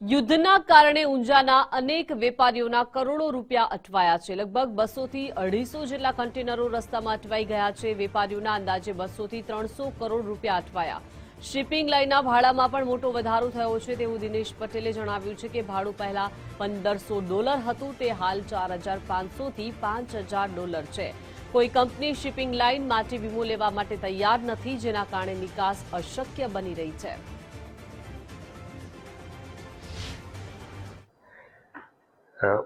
યુદ્ધના કારણે ઊંઝાના અનેક વેપારીઓના કરોડો રૂપિયા અટવાયા છે। લગભગ 200 થી 250 જેટલા કન્ટેનરો રસ્તામાં અટવાઈ ગયા છે। વેપારીઓના અંદાજે 200 થી 300 કરોડ રૂપિયા અટવાયા। શિપિંગ લાઇનના ભાડામાં પણ મોટો વધારો થયો છે તેવું દિનેશ પટેલે જણાવ્યું છે કે ભાડું પહેલા $1500 હતું તે હાલ $4500 થી $5000 છે। કોઈ કંપની શિપિંગ લાઇન માટે વીમો લેવા માટે તૈયાર નથી, જેના કારણે નિકાસ અશક્ય બની રહી છે।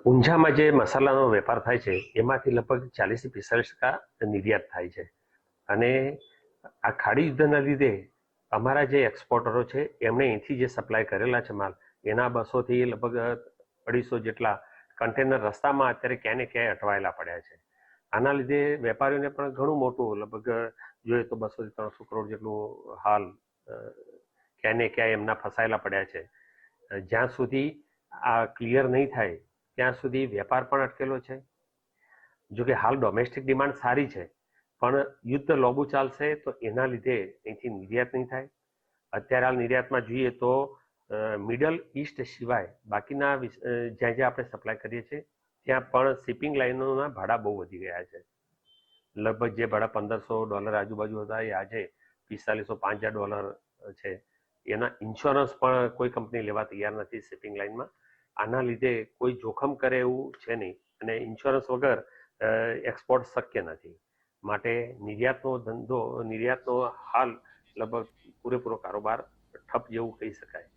ઊંઝામાં જે મસાલાનો વેપાર થાય છે એમાંથી લગભગ 40 થી 45% નિર્યાત થાય છે અને આ ખાડી યુદ્ધના લીધે અમારા જે એક્સપોર્ટરો છે એમણે અહીંથી જે સપ્લાય કરેલા છે માલ એના 200 થી લગભગ 250 જેટલા કન્ટેનર રસ્તામાં અત્યારે ક્યાંય ને ક્યાંય અટવાયેલા પડ્યા છે। આના લીધે વેપારીઓને પણ ઘણું મોટું લગભગ જોઈએ તો 200 થી 300 કરોડ જેટલું હાલ ક્યાંય ને ક્યાંય એમના ફસાયેલા પડ્યા છે। જ્યાં સુધી આ ક્લિયર નહીં થાય ત્યાં સુધી વેપાર પણ અટકેલો છે। જો કે હાલ ડોમેસ્ટિક ડિમાન્ડ સારી છે પણ યુદ્ધ લોબુ ચાલશે તો એના લીધે અહીંથી નિર્યાત નહીં થાય। અત્યારે હાલ નિર્યાતમાં જોઈએ તો મિડલ ઈસ્ટ સિવાય બાકીના જ્યાં જ્યાં આપણે સપ્લાય કરીએ છીએ ત્યાં પણ શિપિંગ લાઇનોના ભાડા બહુ વધી ગયા છે। લગભગ જે ભાડા $1500 આજુબાજુ હતા એ આજે $4500-5000 છે। એના ઇન્સ્યોરન્સ પણ કોઈ કંપની લેવા તૈયાર નથી શિપિંગ લાઇનમાં। આના લીધે કોઈ જોખમ કરે એવું છે નહીં અને ઇન્સ્યોરન્સ વગર એક્સપોર્ટ શક્ય નથી। માટે નિર્યાતનો હાલ લગભગ પૂરેપૂરો કારોબાર ઠપ જેવું કહી શકાય।